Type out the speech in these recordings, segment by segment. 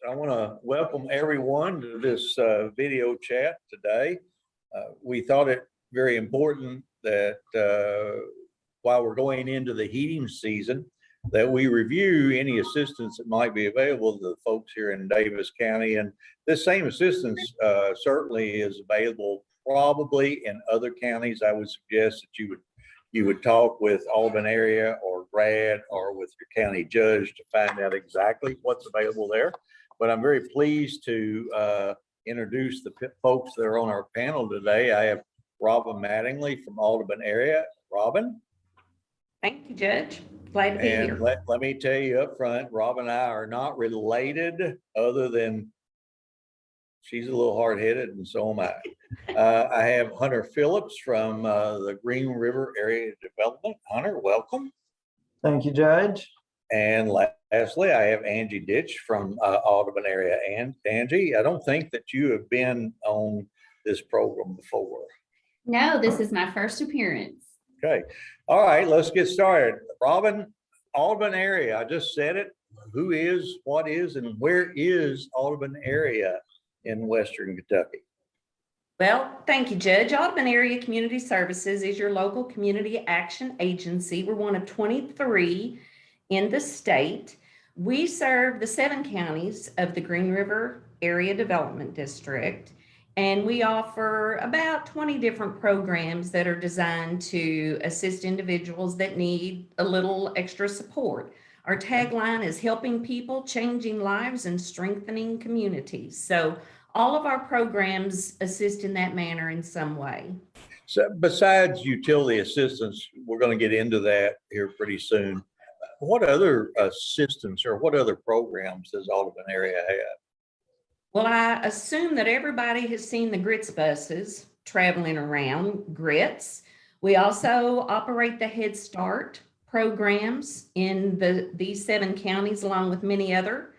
I want to welcome everyone to this video chat today. We thought it very important that while we're going into the heating season, that we review any assistance that might be available to the folks here in Daviess County. And this same assistance certainly is available probably in other counties. I would suggest that you would talk with Audubon area or Brad or with your county judge to find out exactly what's available there. But I'm very pleased to introduce the folks that are on our panel today. I have Robyn Mattingly from Audubon area. Robyn. Thank you, Judge. Glad to be here. Let me tell you up front, Robyn and I are not related other than she's a little hard-headed and so am I. I have Hunter Phillips from the Green River Area Development. Hunter, welcome. Thank you, Judge. And lastly, I have Angie Ditch from Audubon area. And Angie, I don't think that you have been on this program before. No, this is my first appearance. Okay. All right, let's get started. Robyn, Audubon area, I just said it. Who is, what is, and where is Audubon area in Western Kentucky? Well, thank you, Judge. Audubon Area Community Services is your local community action agency. We're one of 23 in the state. We serve the 7 counties of the Green River Area Development District, and we offer about 20 different programs that are designed to assist individuals that need a little extra support. Our tagline is helping people, changing lives, and strengthening communities. So all of our programs assist in that manner in some way. So besides utility assistance, we're going to get into that here pretty soon. What other assistance or what other programs does Audubon area have? Well, I assume that everybody has seen the grits buses traveling around, grits. We also operate the Head Start programs in these 7 counties, along with many other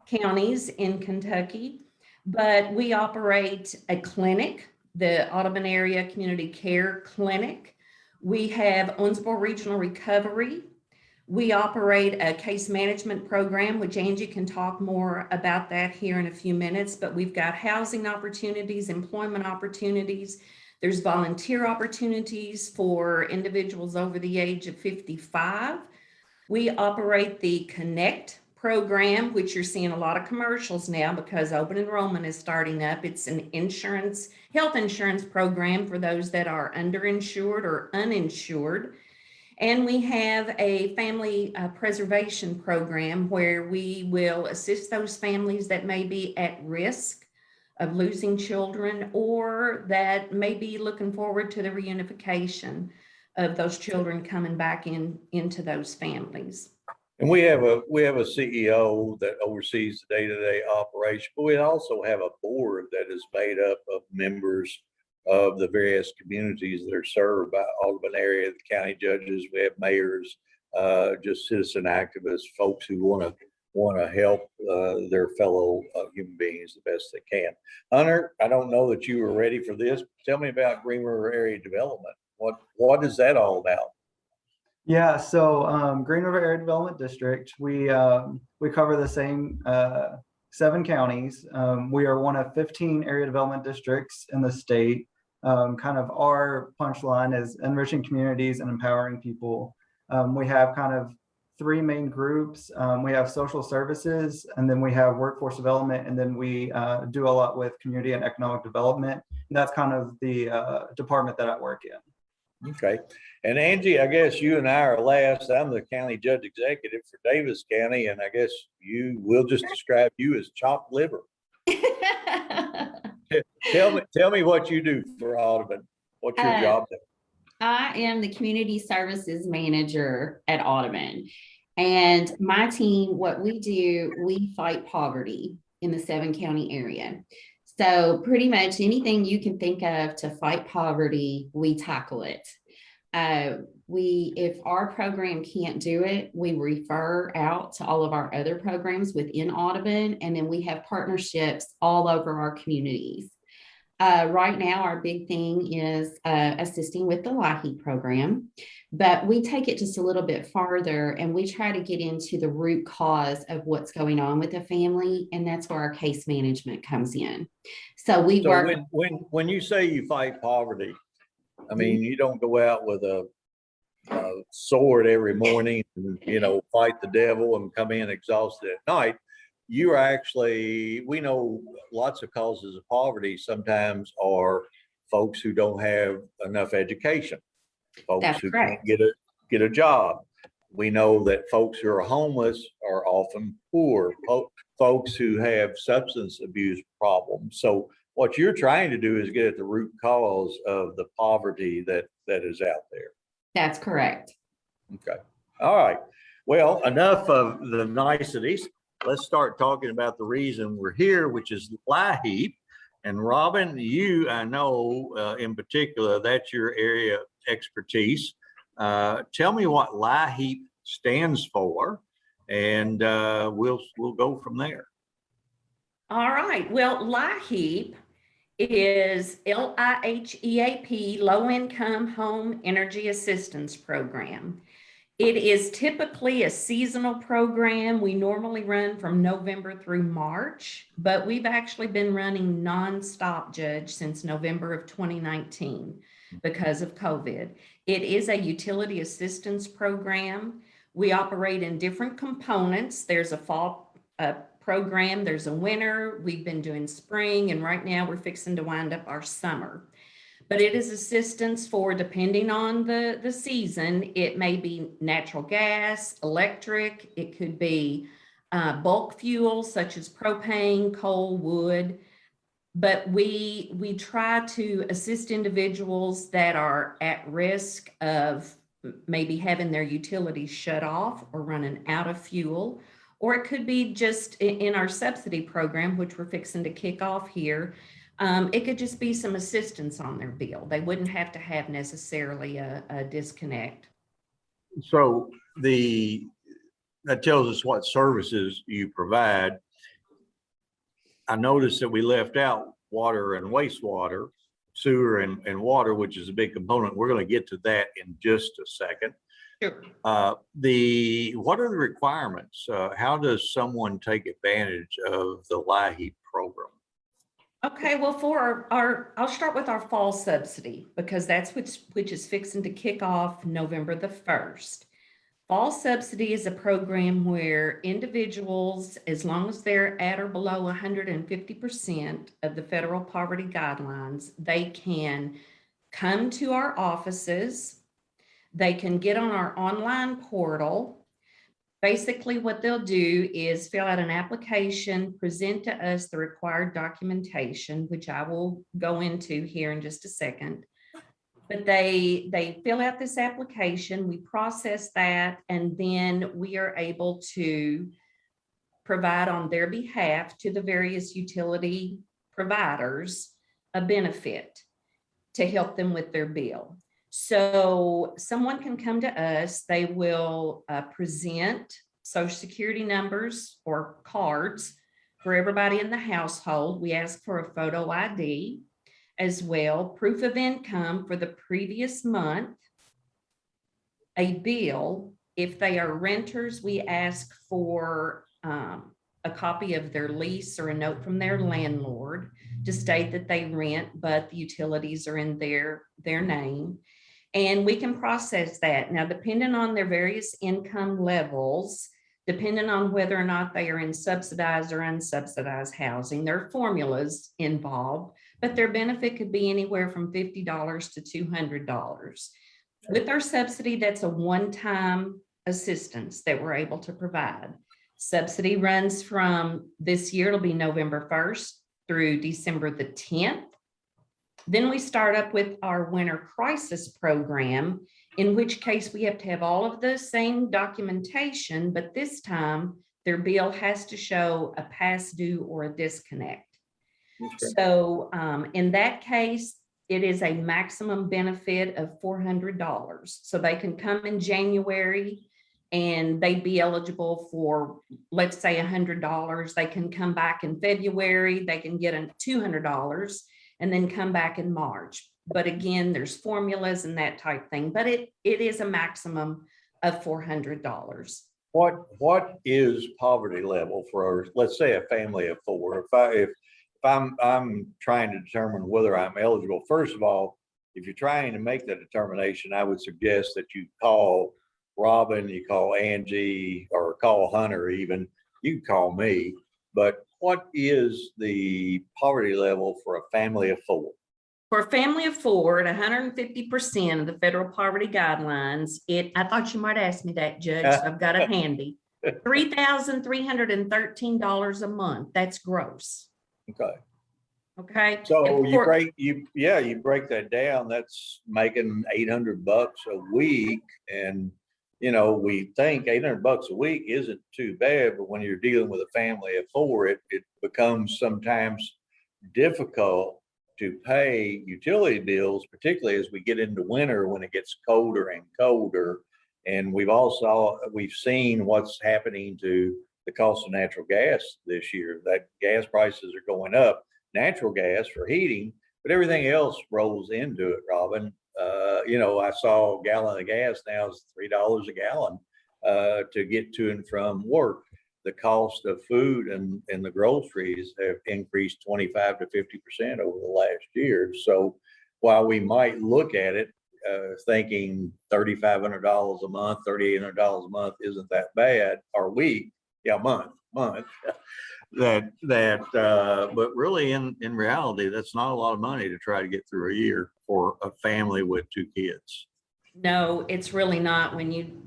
counties in Kentucky. But we operate a clinic, the Audubon Area Community Care Clinic. We have Owensboro Regional Recovery. We operate a case management program, which Angie can talk more about that here in a few minutes, but we've got housing opportunities, employment opportunities. There's volunteer opportunities for individuals over the age of 55. We operate the Connect program, which you're seeing a lot of commercials now because open enrollment is starting up. It's an health insurance program for those that are underinsured or uninsured. And we have a family preservation program where we will assist those families that may be at risk of losing children or that may be looking forward to the reunification of those children coming back into those families. And we have a CEO that oversees the day-to-day operation, but we also have a board that is made up of members of the various communities that are served by Audubon area, the county judges. We have mayors, just citizen activists, folks who want to help their fellow human beings the best they can. Hunter, I don't know that you were ready for this. Tell me about Green River Area Development. What is that all about? Yeah, so Green River Area Development District, we cover the same 7 counties. We are one of 15 area development districts in the state. Kind of our punchline is enriching communities and empowering people. We have kind of 3 main groups. We have social services, and then we have workforce development, and then we do a lot with community and economic development. And that's kind of the department that I work in. Okay. And Angie, I guess you and I are last. I'm the county judge executive for Daviess County, and I guess we'll just describe you as chopped liver. Tell me what you do for Audubon. What's your job there? I am the community services manager at Audubon. And my team, what we do, we fight poverty in the 7 county area. So pretty much anything you can think of to fight poverty, we tackle it. If our program can't do it, we refer out to all of our other programs within Audubon, and then we have partnerships all over our communities. Right now, our big thing is assisting with the LIHEAP program, but we take it just a little bit farther and we try to get into the root cause of what's going on with the family, and that's where our case management comes in. So we So work. when you say you fight poverty, I mean, you don't go out with a sword every morning and, you know, fight the devil and come in exhausted at night. You are actually, we know lots of causes of poverty sometimes are folks who don't have enough education, folks That's who correct. can't get a job. We know that folks who are homeless are often poor, folks who have substance abuse problems. So what you're trying to do is get at the root cause of the poverty that is out there. That's correct. Okay. All right. Well, enough of the niceties. Let's start talking about the reason we're here, which is LIHEAP. And Robyn, you, I know in particular, that's your area of expertise. Tell me what LIHEAP stands for, and we'll go from there. All right. Well, LIHEAP is LIHEAP, Low Income Home Energy Assistance Program. It is typically a seasonal program. We normally run from November through March, but we've actually been running nonstop, Judge, since November of 2019 because of COVID. It is a utility assistance program. We operate in different components. There's a fall program, there's a winter, we've been doing spring, and right now we're fixing to wind up our summer. But it is assistance for, depending on the season, it may be natural gas, electric, it could be bulk fuels such as propane, coal, wood. But we try to assist individuals that are at risk of maybe having their utilities shut off or running out of fuel. Or it could be just in our subsidy program, which we're fixing to kick off here. It could just be some assistance on their bill. They wouldn't have to have necessarily a disconnect. So that tells us what services you provide. I noticed that we left out water and wastewater, sewer and water, which is a big component. We're going to get to that in just a second. Sure. What are the requirements? How does someone take advantage of the LIHEAP program? Okay, well, for I'll start with our fall subsidy because that's which is fixing to kick off November the 1st. Fall subsidy is a program where individuals, as long as they're at or below 150% of the federal poverty guidelines, they can come to our offices. They can get on our online portal. Basically, what they'll do is fill out an application, present to us the required documentation, which I will go into here in just a second. But they fill out this application, we process that, and then we are able to provide on their behalf to the various utility providers a benefit to help them with their bill. So someone can come to us, they will present Social Security numbers or cards for everybody in the household. We ask for a photo ID as well, proof of income for the previous month, a bill. If they are renters, we ask for a copy of their lease or a note from their landlord to state that they rent, but the utilities are in their name. And we can process that. Now, depending on their various income levels, depending on whether or not they are in subsidized or unsubsidized housing, there are formulas involved, but their benefit could be anywhere from $50 to $200. With our subsidy, that's a one-time assistance that we're able to provide. Subsidy runs from this year, it'll be November 1st through December the 10th. Then we start up with our winter crisis program, in which case we have to have all of the same documentation, but this time their bill has to show a past due or a disconnect. Okay. So in that case, it is a maximum benefit of $400. So they can come in January and they'd be eligible for, let's say, $100. They can come back in February, they can get $200. and then come back in March. But again, there's formulas and that type thing, but it is a maximum of $400. What is poverty level for, let's say, a family of four? If I'm trying to determine whether I'm eligible, first of all, if you're trying to make the determination, I would suggest that you call Robyn, you call Angie, or call Hunter even. You can call me. But what is the poverty level for a family of four? For a family of four, at 150% of the federal poverty guidelines, I thought you might ask me that, Judge, so I've got it handy. $3,313 a month. That's gross. Okay. Okay. So you break that down, that's making $800 a week. And, you know, we think $800 a week isn't too bad, but when you're dealing with a family of four, it becomes sometimes difficult to pay utility bills, particularly as we get into winter when it gets colder and colder. And we've seen what's happening to the cost of natural gas this year. That gas prices are going up, natural gas for heating, but everything else rolls into it, Robyn. You know, I saw a gallon of gas now is $3 a gallon to get to and from work. The cost of food and the groceries have increased 25 to 50% over the last year. So while we might look at it thinking $3,500 a month, $3,800 a month isn't that bad, or week, month. But really in reality, that's not a lot of money to try to get through a year for a family with two kids. No, it's really not when you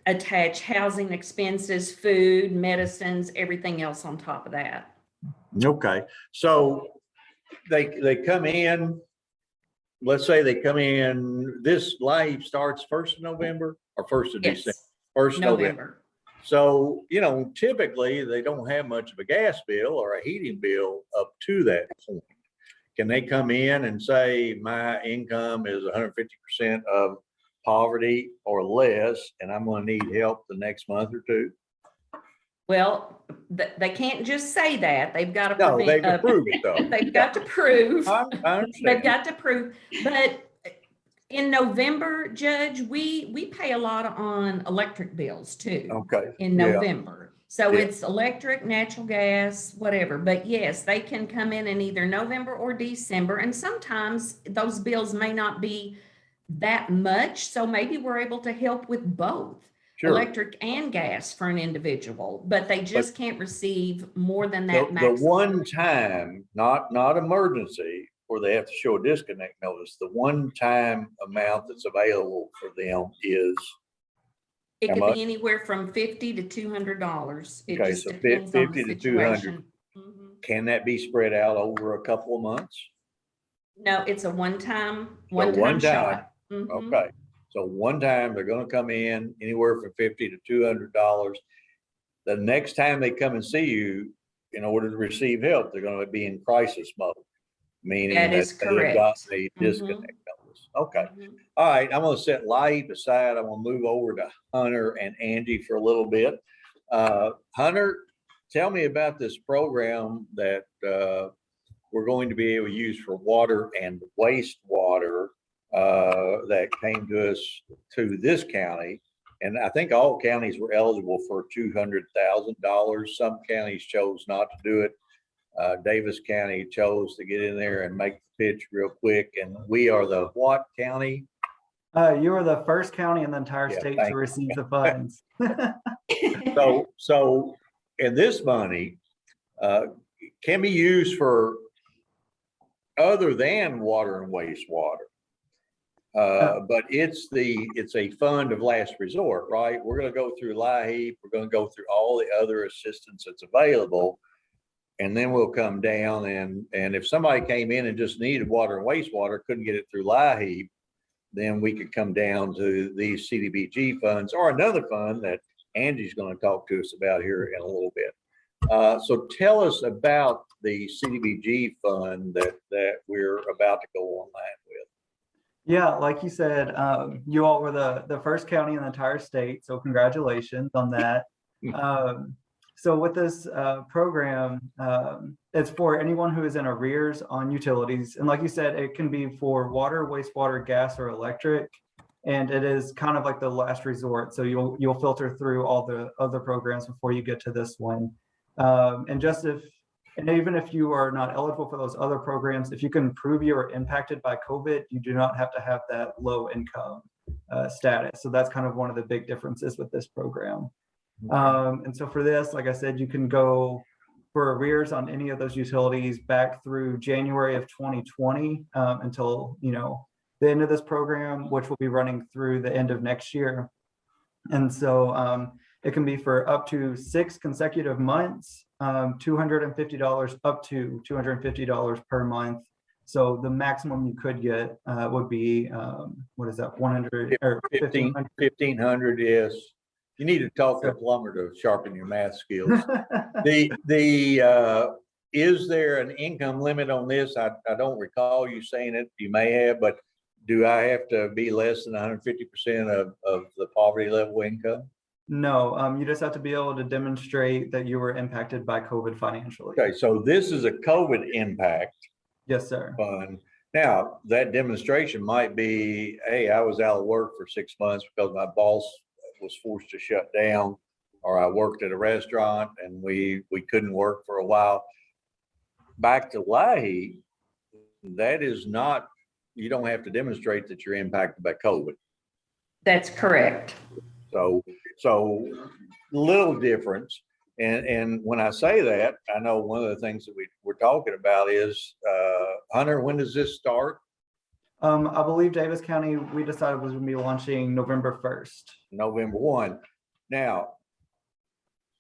attach housing expenses, food, medicines, everything else on top of that. Okay, so they come in, let's say they come in, this LIHEAP starts 1st of November or 1st of December? 1st November. So, you know, typically they don't have much of a gas bill or a heating bill up to that point. Can they come in and say, my income is 150% of poverty or less, and I'm going to need help the next month or two? Well, they can't just say that. They've got to No, they've to prove it though. They've got to prove. I understand. They've got to prove. But in November, Judge, we pay a lot on electric bills too. Okay. In November. So Yeah. it's electric, natural gas, whatever. But yes, they can come in either November or December. And sometimes those bills may not be that much. So maybe we're able to help with both. Sure. Electric and gas for an individual, but they just can't receive more than that The maximum. one time, not emergency, where they have to show a disconnect notice, the one time amount that's available for them is It how could much? be anywhere from $50 to $200. It Okay, just so depends on the 50 to 200. situation. Mhm. Can that be spread out over a couple of months? No, it's a one-time one time. shot. Mhm. Okay, so one time they're going to come in anywhere from $50 to $200. The next time they come and see you, in order to receive help, they're going to be in crisis mode, meaning That is they have got correct. a disconnect notice. Okay. Mhm. All right, I'm going to set LIHEAP aside. I'm going to move over to Hunter and Angie for a little bit. Hunter, tell me about this program that we're going to be able to use for water and wastewater that came to us to this county. And I think all counties were eligible for $200,000. Some counties chose not to do it. Daviess County chose to get in there and make the pitch real quick. And we are the what county? You are the first county in the entire state to thank you. receive the funds. So, and this money can be used for other than water and wastewater. But it's a fund of last resort, right? We're going to go through LIHEAP. We're going to go through all the other assistance that's available. And then we'll come down and if somebody came in and just needed water and wastewater, couldn't get it through LIHEAP, then we could come down to these CDBG funds or another fund that Angie's going to talk to us about here in a little bit. So tell us about the CDBG fund that we're about to go online with. Yeah, like you said, you all were the first county in the entire state, so congratulations on that. So with this program, it's for anyone who is in arrears on utilities. And like you said, it can be for water, wastewater, gas, or electric. And it is kind of like the last resort. So you'll filter through all the other programs before you get to this one. And even if you are not eligible for those other programs, if you can prove you are impacted by COVID, you do not have to have that low income status. So that's kind of one of the big differences with this program. And so for this, like I said, you can go for arrears on any of those utilities back through January of 2020 until, the end of this program, which will be running through the end of next year. And so it can be for up to 6 consecutive months, $250 up to $250 per month. So the maximum you could get would be, what is that, 100 or 1,500, yes. You need to talk to a plumber to sharpen your math skills. Is there an income limit on this? I don't recall you saying it. You may have, but do I have to be less than 150% of the poverty level income? No, you just have to be able to demonstrate that you were impacted by COVID financially. Okay, so this is a COVID impact. Yes, sir. Fund. Now, that demonstration might be, hey, I was out of work for 6 months because my boss was forced to shut down, or I worked at a restaurant and we couldn't work for a while. Back to LIHEAP, that is not, you don't have to demonstrate that you're impacted by COVID. That's correct. So little difference. And when I say that, I know one of the things that we're talking about is, Hunter, when does this start? I believe Daviess County, we decided was going to be launching November 1st. November 1. Now,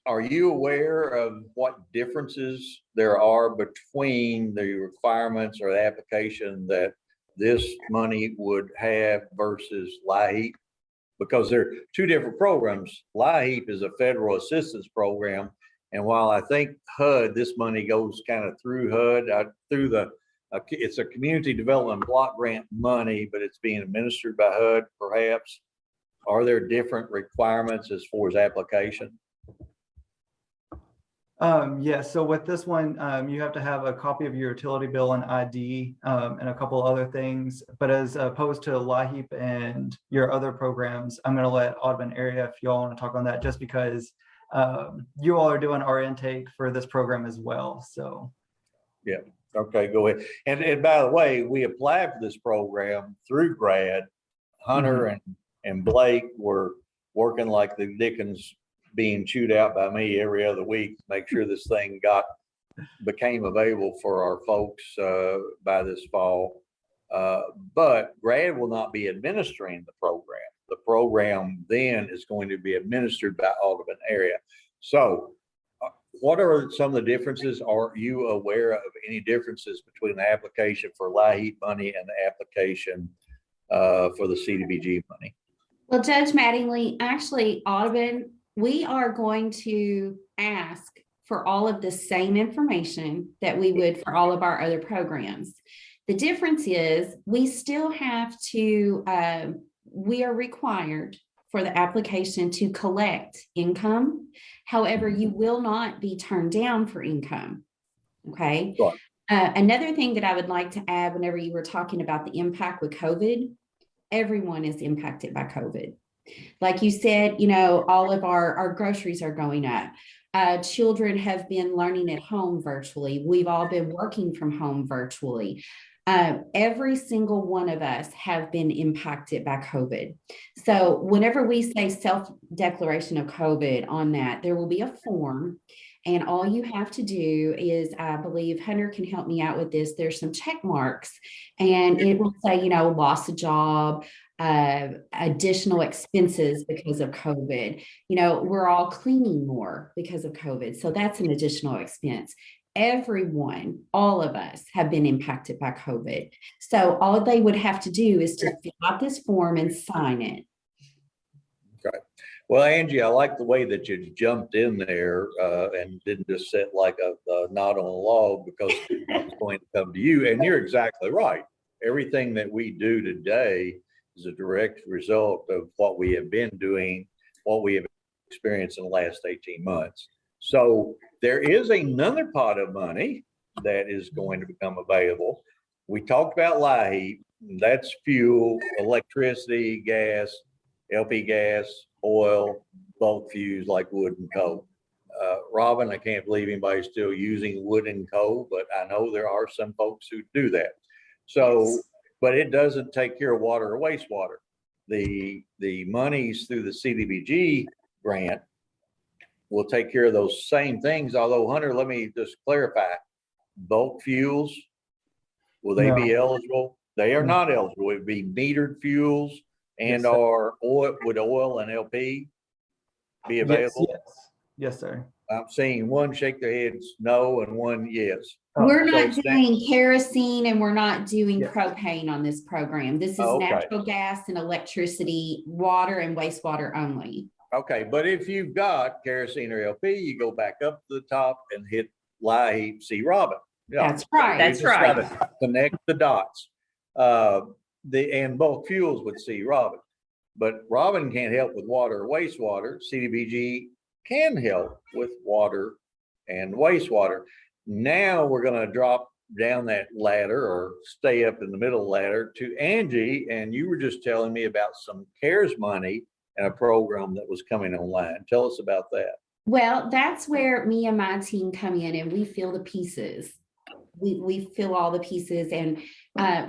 are you aware of what differences there are between the requirements or the application that this money would have versus LIHEAP? Because they're two different programs. LIHEAP is a federal assistance program. And while I think HUD, this money goes kind of through HUD, it's a community development block grant money, but it's being administered by HUD perhaps. Are there different requirements as far as application? Yes, so with this one, you have to have a copy of your utility bill and ID and a couple other things. But as opposed to LIHEAP and your other programs, I'm going to let Audubon area if you all want to talk on that, just because you all are doing our intake for this program as well. So, yeah, okay, go ahead. And by the way, we applied for this program through grad. Hunter and Blake were working like the Dickens, being chewed out by me every other week to make sure this thing became available for our folks by this fall. But grad will not be administering the program. The program then is going to be administered by Audubon area. So what are some of the differences? Are you aware of any differences between the application for LIHEAP money and the application for the CDBG money? Well, Judge Mattingly, actually, Audubon, we are going to ask for all of the same information that we would for all of our other programs. The difference is we still have to, we are required for the application to collect income. However, you will not be turned down for income, okay? Right. Another thing that I would like to add whenever you were talking about the impact with COVID, everyone is impacted by COVID. Like you said, all of our groceries are going up. Children have been learning at home virtually. We've all been working from home virtually. Every single one of us have been impacted by COVID. So whenever we say self-declaration of COVID on that, there will be a form. And all you have to do is, I believe Hunter can help me out with this. There's some check marks and it will say, loss of job, additional expenses because of COVID. We're all cleaning more because of COVID. So that's an additional expense. Everyone, all of us have been impacted by COVID. So all they would have to do is to fill out this form and sign it. Okay. Well, Angie, I like the way that you jumped in there and didn't just sit like a knot on a log, because it's going to come to you. And you're exactly right. Everything that we do today is a direct result of what we have been doing, what we have experienced in the last 18 months. So there is another pot of money that is going to become available. We talked about LIHEAP. That's fuel, electricity, gas, LP gas, oil, bulk fuels like wood and coal. Robyn, I can't believe anybody's still using wood and coal, but I know there are some folks who do that. So, but it doesn't take care of water or wastewater. The monies through the CDBG grant will take care of those same things. Although, Hunter, let me just clarify, bulk fuels, will they be eligible? They are not eligible. It would be metered fuels and or oil, would oil and LP be available? Yes, sir. I'm seeing one shake their heads no and one yes. We're So not it's doing kerosene and we're not doing Yes. propane on this program. This is Okay. natural gas and electricity, water and wastewater only. Okay, but if you've got kerosene or LP, you go back up to the top and hit LIHEAP, see Robyn. Yeah. That's right. You That's just right. gotta connect the dots. And bulk fuels would see Robyn. But Robyn can't help with water or wastewater. CDBG can help with water and wastewater. Now we're gonna drop down that ladder or stay up in the middle ladder to Angie. And you were just telling me about some CARES money and a program that was coming online. Tell us about that. Well, that's where me and my team come in and we fill the pieces. We fill all the pieces and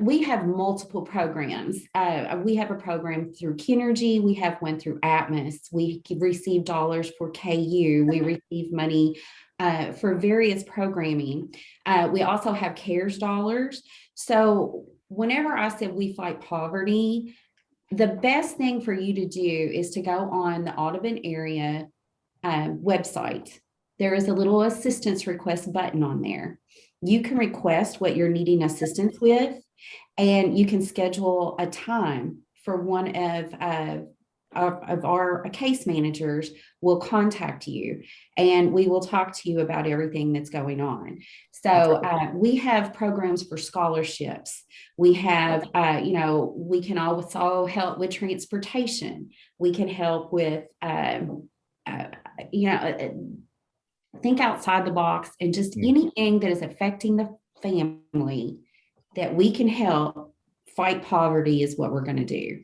we have multiple programs. We have a program through Kinergy. We have one through Atmos. We receive dollars for KU. We receive money for various programming. We also have CARES dollars. So whenever I said we fight poverty, the best thing for you to do is to go on the Audubon area website. There is a little assistance request button on there. You can request what you're needing assistance with, and you can schedule a time for one of our case managers will contact you, and we will talk to you about everything that's going on. So we have programs for scholarships. We have, we can also help with transportation. We can help with, think outside the box and just anything that is affecting the family that we can help fight poverty is what we're going to do.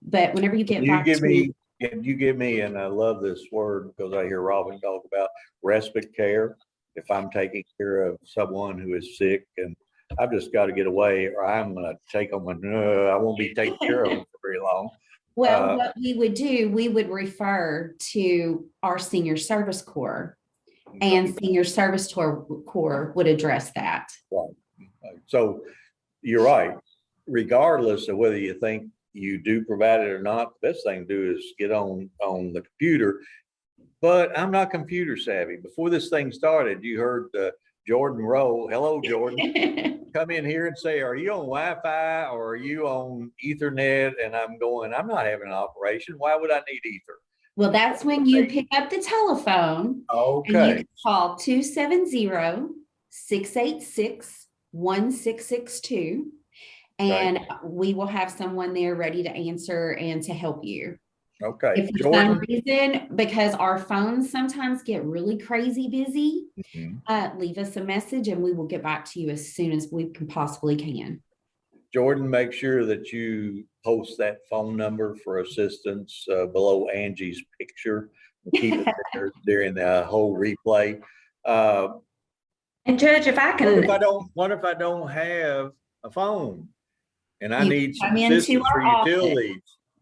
But whenever you get back Can you give me, and I love this word because I hear Robyn talk about respite care. If I'm taking care of someone who is sick and I've just got to get away, or I'm going to take them and I won't be taking care of them for very long. Well, what we would do, we would refer to our senior service corps, and senior service corps would address that. Right. So you're right. Regardless of whether you think you do provide it or not, the best thing to do is get on the computer. But I'm not computer savvy. Before this thing started, you heard Jordan Rowe. Hello, Jordan. Come in here and say, are you on Wi-Fi or are you on Ethernet? And I'm going, I'm not having an operation. Why would I need Ether? Well, that's when you pick up the telephone. Okay. And you can call 270-686-1662. And we will have someone there ready to answer and to help you. Okay. If for some reason, because our phones sometimes get really crazy busy, leave us a message and we will get back to you as soon as we can possibly can. Jordan, make sure that you post that phone number for assistance below Angie's picture. Keep it there during the whole replay. And Judge, if I can, what if I don't have a phone and I You need some come into assistance for our office. utilities?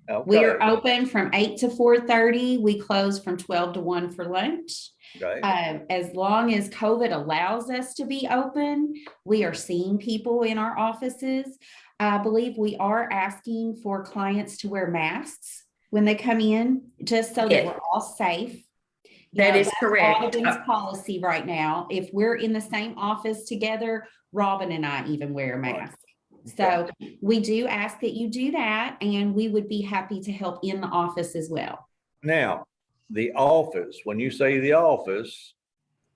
Okay. We are open from 8 to 4:30. We close from 12 to 1 for lunch. Okay. As long as COVID allows us to be open, we are seeing people in our offices. I believe we are asking for clients to wear masks when they come in, just so that we're all safe. That is correct. Audubon's policy right now. If we're in the same office together, Robyn and I even wear a mask. So we do ask that you do that, and we would be happy to help in the office as well. Now, the office, when you say the office,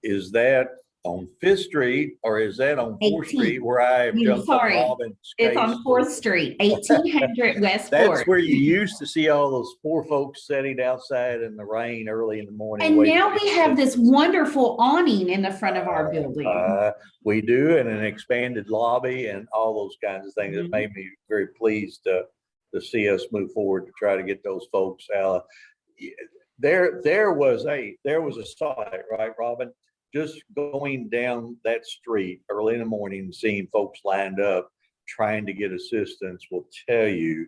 is that on Fifth Street, or is that on Fourth 18. Street where I have jumped on Sorry. Robyn's It's case? on 4th Street, 1800 West 4th. That's where you used to see all those poor folks sitting outside in the rain early in the morning. And waiting now for we the have this assistance. wonderful awning in the front of our building. We do, and an expanded lobby and all those kinds of things. It Mhm. made me very pleased to see us move forward to try to get those folks out. There was a site, right, Robyn? Just going down that street early in the morning and seeing folks lined up trying to get assistance will tell you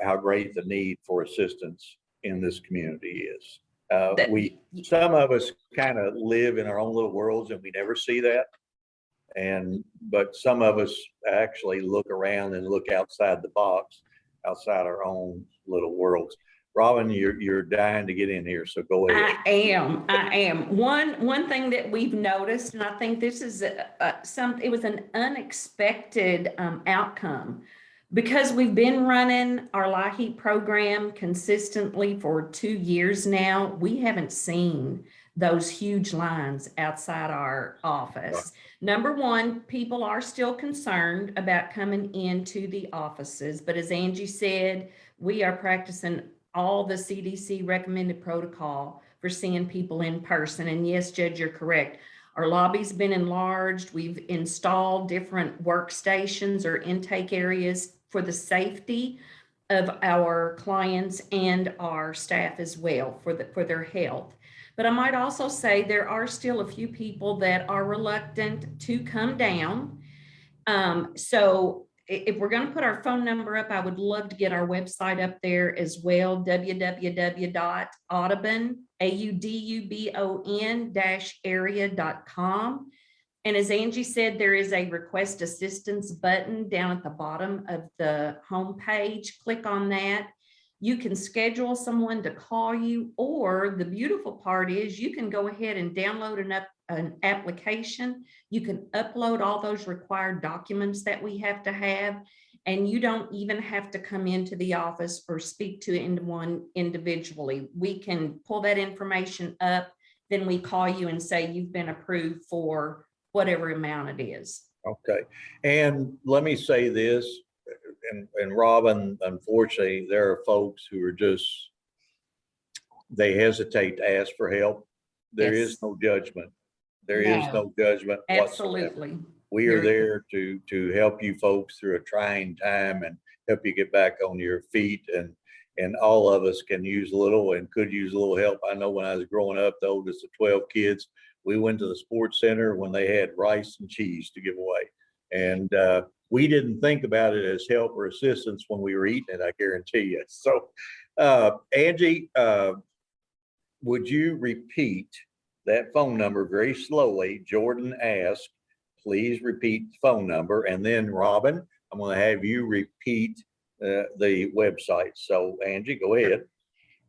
how great the need for assistance in this community is. Some of us kind of live in our own little worlds and we never see that. But some of us actually look around and look outside the box, outside our own little worlds. Robyn, you're dying to get in here, so go ahead. I am. One thing that we've noticed, and I think this is it was an unexpected outcome, because we've been running our LIHEAP program consistently for 2 years now. We haven't seen those huge lines outside our office. Number one, people are still concerned about coming into the offices, but as Angie said, we are practicing all the CDC recommended protocol for seeing people in person. And yes, Judge, you're correct. Our lobby's been enlarged. We've installed different workstations or intake areas for the safety of our clients and our staff as well, for their health. But I might also say there are still a few people that are reluctant to come down. So if we're going to put our phone number up, I would love to get our website up there as well, www.audubon, AUDUBON-area.com. And as Angie said, there is a request assistance button down at the bottom of the homepage. Click on that. You can schedule someone to call you, or the beautiful part is you can go ahead and download an application. You can upload all those required documents that we have to have, and you don't even have to come into the office or speak to anyone individually. We can pull that information up, then we call you and say you've been approved for whatever amount it is. Okay, and let me say this, and Robyn, unfortunately, there are folks who are they hesitate to ask for help. There Yes. is no judgment. There is no judgment whatsoever. Absolutely. We are there to help you folks through a trying time and help you get back on your feet. And all of us can use a little and could use a little help. I know when I was growing up, the oldest of 12 kids, we went to the sports center when they had rice and cheese to give away. And we didn't think about it as help or assistance when we were eating it, I guarantee you. So, Angie, would you repeat that phone number very slowly? Jordan asked, please repeat the phone number. And then Robyn, I'm going to have you repeat the website. So Angie, go ahead.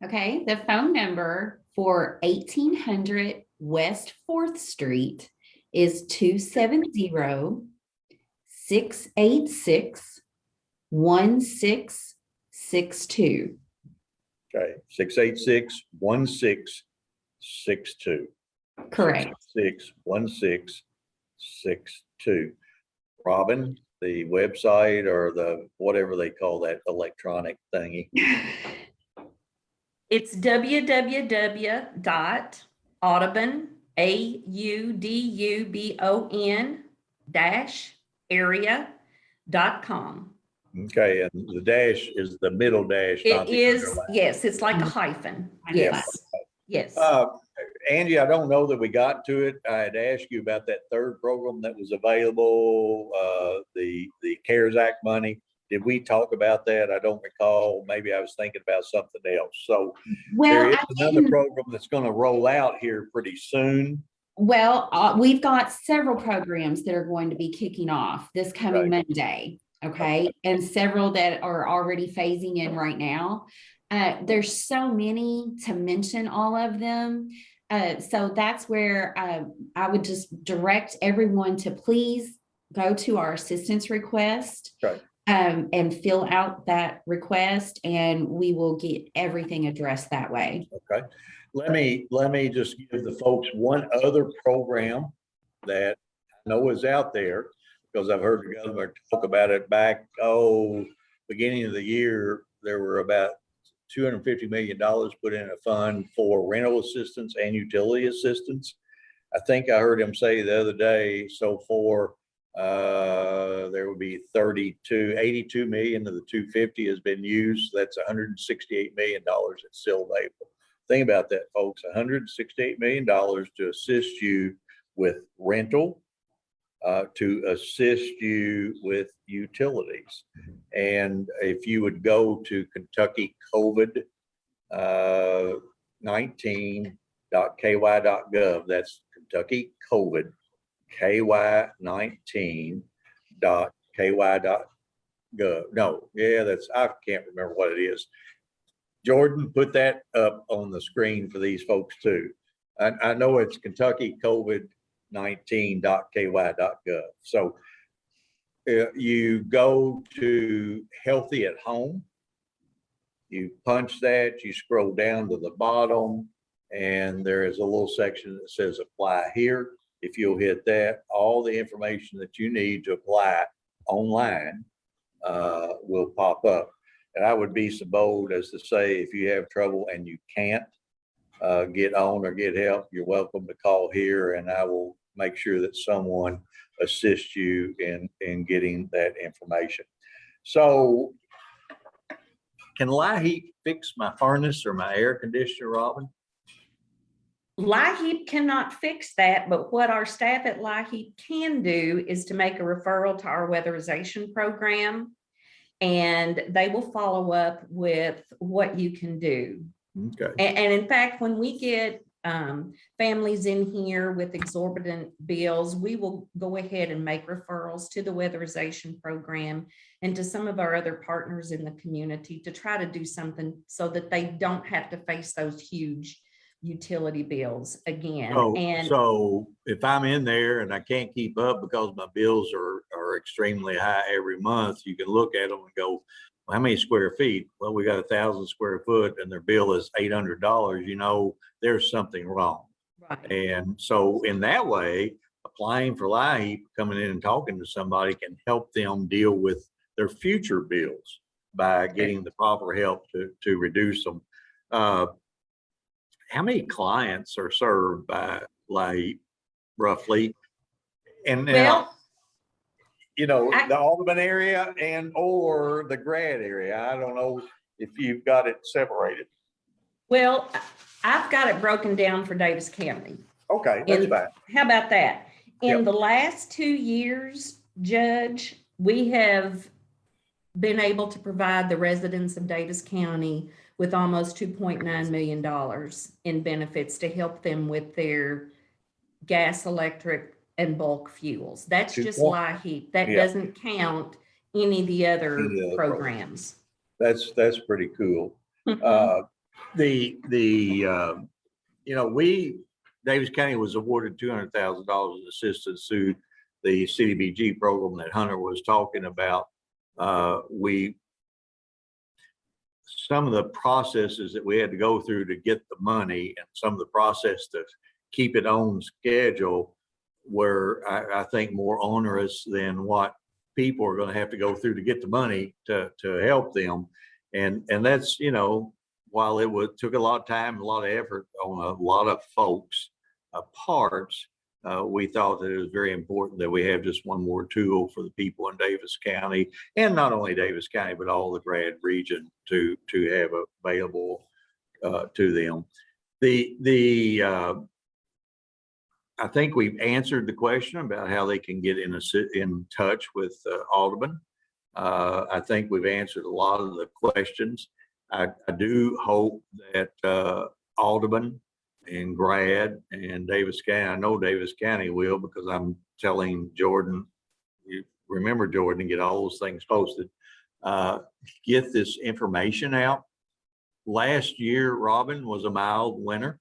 Okay, the phone number for 1800 West 4th Street is 270-686-1662. Okay, 686-1662. Correct. 616-1662. Robyn, the website or the whatever they call that electronic thingy. It's www.audubon, AUDUBON-area.com. Okay, and the dash is the middle dash. not It the is, underline. yes, it's like a hyphen. Yes, yes. Angie, I don't know that we got to it. I had asked you about that third program that was available, the CARES Act money. Did we talk about that? I don't recall. Maybe I was thinking about something else. So there is another program that's going to roll out here pretty soon. Well, we've got several programs that are going to be kicking off this coming Monday. Okay. And several that are already phasing in right now. There's so many to mention all of them. So that's where I would just direct everyone to please go to our assistance request and fill out that request, and we will get everything addressed that way. Okay. Let me just give the folks one other program that I know is out there, because I've heard the governor talk about it back, beginning of the year. There were about $250 million put in a fund for rental assistance and utility assistance. I think I heard him say the other day, so far, there would be 82 million of the 250 has been used. That's $168 million that's still available. Think about that, folks, $168 million to assist you with rental, to assist you with utilities. And if you would go to Kentucky COVID 19.ky.gov, that's Kentucky COVID ky19.ky.gov. No, yeah, I can't remember what it is. Jordan, put that up on the screen for these folks too. I know it's Kentucky COVID 19.ky.gov. So you go to Healthy at Home, you punch that, you scroll down to the bottom, and there is a little section that says apply here. If you'll hit that, all the information that you need to apply online will pop up. And I would be so bold as to say, if you have trouble and you can't get on or get help, you're welcome to call here, and I will make sure that someone assists you in getting that information. So can LIHEAP fix my furnace or my air conditioner, Robyn? LIHEAP cannot fix that, but what our staff at LIHEAP can do is to make a referral to our weatherization program, and they will follow up with what you can do. Okay. And in fact, when we get families in here with exorbitant bills, we will go ahead and make referrals to the weatherization program and to some of our other partners in the community to try to do something so that they don't have to face those huge utility bills again. So if I'm in there and I can't keep up because my bills are extremely high every month, you can look at them and go, well, how many square feet? Well, we got 1,000 square foot and their bill is $800. You know, there's something wrong. Right. And so in that way, applying for LIHEAP, coming in and talking to somebody can help them deal with their future bills by getting the proper help to reduce them. How many clients are served by LIHEAP roughly? And now, you know, the Audubon area and or the grad area. I don't know if you've got it separated. Well, I've got it broken down for Daviess County. Okay, that's fine. How about that? In the last 2 years, Judge, we have been able to provide the residents of Daviess County with almost $2.9 million in benefits to help them with their gas, electric, and bulk fuels. That's just LIHEAP. That doesn't count any of the other programs. That's pretty cool. You know, Daviess County was awarded $200,000 in assistance through the CDBG program that Hunter was talking about. Some of the processes that we had to go through to get the money and some of the process to keep it on schedule were, I think, more onerous than what people are going to have to go through to get the money to help them. And that's, you know, while it took a lot of time and a lot of effort on a lot of folks' parts, we thought that it was very important that we have just one more tool for the people in Daviess County, and not only Daviess County, but all the grad region to have available to them. I think we've answered the question about how they can get in touch with Audubon. I think we've answered a lot of the questions. I do hope that Audubon and grad and Daviess County, I know Daviess County will, because I'm telling Jordan, you remember Jordan, get all those things posted, get this information out. Last year, Robyn, was a mild winter.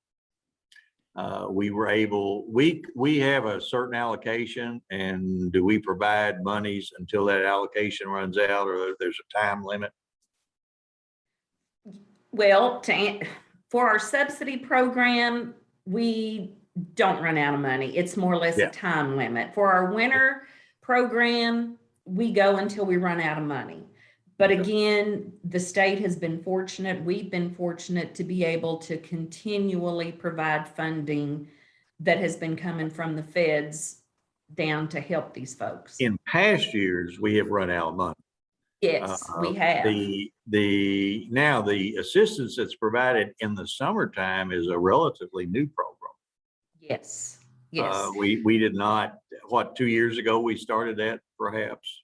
We were able, we have a certain allocation, and do we provide monies until that allocation runs out, or there's a time limit? Well, for our subsidy program, we don't run out of money. It's more or less Yeah. a time limit. For our winter program, we go until we run out of money. But Okay. again, the state has been fortunate, we've been fortunate to be able to continually provide funding that has been coming from the feds down to help these folks. In past years, we have run out of money. Yes, we have. Now the assistance that's provided in the summertime is a relatively new program. Yes, yes. We did not, 2 years ago, we started that perhaps?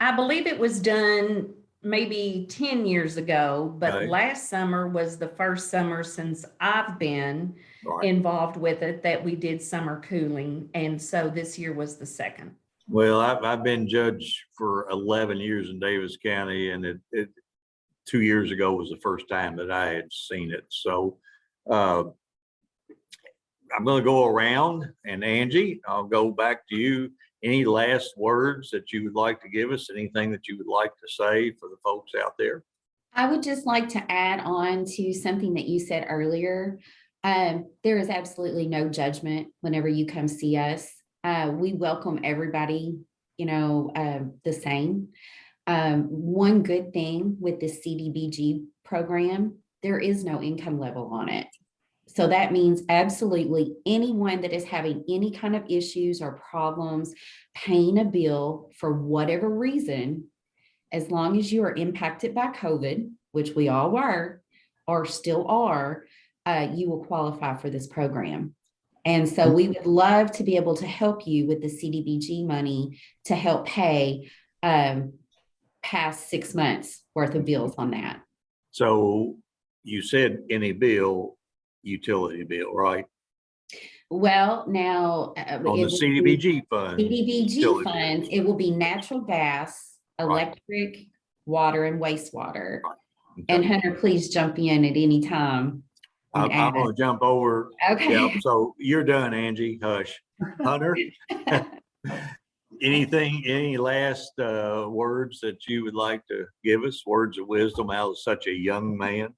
I believe it was done maybe 10 years ago, but Okay. last summer was the first summer since I've been Right. involved with it that we did summer cooling. And so this year was the second. Well, I've been judge for 11 years in Daviess County, and it 2 years ago was the first time that I had seen it. So I'm going to go around, and Angie, I'll go back to you. Any last words that you would like to give us? Anything that you would like to say for the folks out there? I would just like to add on to something that you said earlier. There is absolutely no judgment whenever you come see us. We welcome everybody, the same. One good thing with the CDBG program, there is no income level on it. So that means absolutely anyone that is having any kind of issues or problems paying a bill for whatever reason, as long as you are impacted by COVID, which we all were or still are, you will qualify for this program. And so we would love to be able to help you with the CDBG money to help pay past 6 months worth of bills on that. So you said any bill, utility bill, right? Well, now On the CDBG fund. CDBG utility funds, bills. it will be natural gas, electric, water, and wastewater. Okay. And Hunter, please jump in at any time. I'm going to jump over. Okay. Yeah, so you're done, Angie. Hush. Hunter, any last words that you would like to give us? Words of wisdom out of such a young man?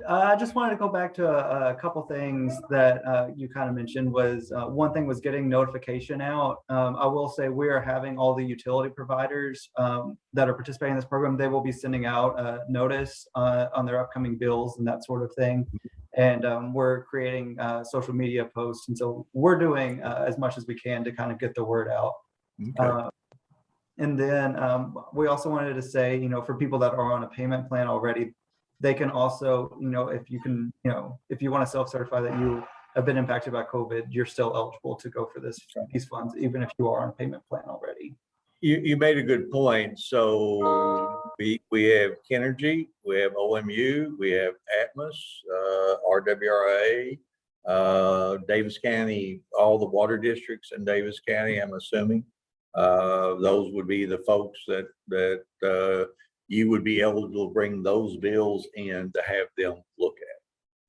I just wanted to go back to a couple things that you kind of mentioned. Was one thing was getting notification out. I will say we are having all the utility providers that are participating in this program. They will be sending out a notice on their upcoming bills and that sort of thing. And we're creating social media posts. And so we're doing as much as we can to kind of get the word out. Okay. And then we also wanted to say, for people that are on a payment plan already, they can also, if you want to self-certify that you have been impacted by COVID, you're still eligible to go for these funds, even if you are on a payment plan already. You made a good point. So we have Kenergy, we have OMU, we have Atmos, RWRA, Daviess County, all the water districts in Daviess County, I'm assuming. Those would be the folks that you would be able to bring those bills in to have them look at.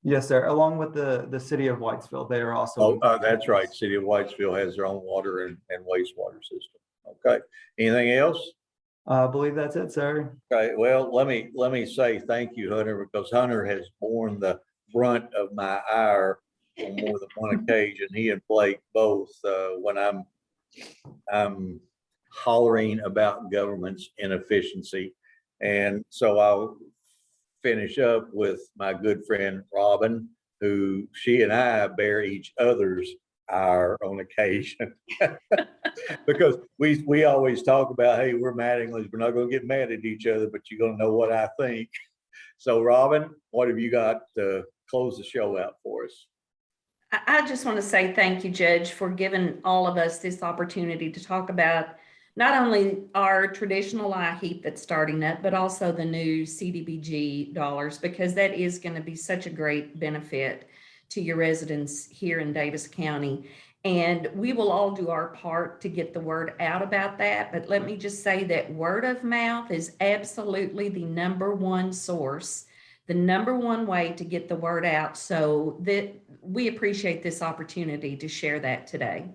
Yes, sir. Along with the city of Whitesville, they are also. That's right. City of Whitesville has their own water and wastewater system. Okay. Anything else? I believe that's it, sir. Okay. Well, let me say thank you, Hunter, because Hunter has borne the brunt of my ire on more than one occasion. He and Blake both, when I'm hollering about government's inefficiency. And so I'll finish up with my good friend Robyn, who she and I bear each other's ire on occasion. Because we always talk about, hey, we're Mattinglys, we're not going to get mad at each other, but you're going to know what I think. So Robyn, what have you got to close the show out for us? I just want to say thank you, Judge, for giving all of us this opportunity to talk about not only our traditional LIHEAP that's starting up, but also the new CDBG dollars, because that is going to be such a great benefit to your residents here in Daviess County. And we will all do our part to get the word out about that. But let me just say that word of mouth is absolutely the #1 source, the #1 way to get the word out. So that we appreciate this opportunity to share that today.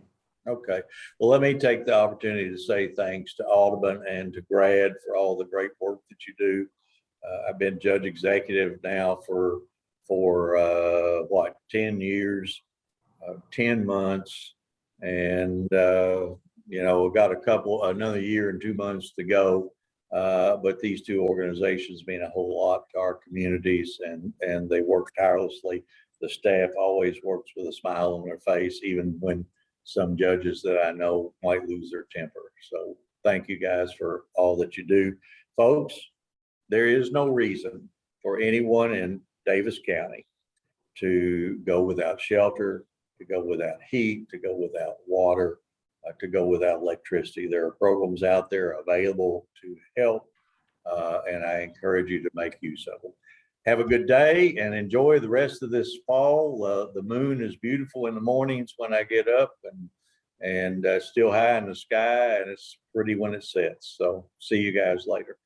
Okay. Well, let me take the opportunity to say thanks to Audubon and to Grad for all the great work that you do. I've been judge executive now for for 10 years, 10 months. And, you know, we've got another year and 2 months to go. But these two organizations mean a whole lot to our communities, and they work tirelessly. The staff always works with a smile on their face, even when some judges that I know might lose their temper. So thank you guys for all that you do. Folks, there is no reason for anyone in Daviess County to go without shelter, to go without heat, to go without water, to go without electricity. There are programs out there available to help, and I encourage you to make use of them. Have a good day and enjoy the rest of this fall. The moon is beautiful in the mornings when I get up, and still high in the sky, and it's pretty when it sets. So see you guys later.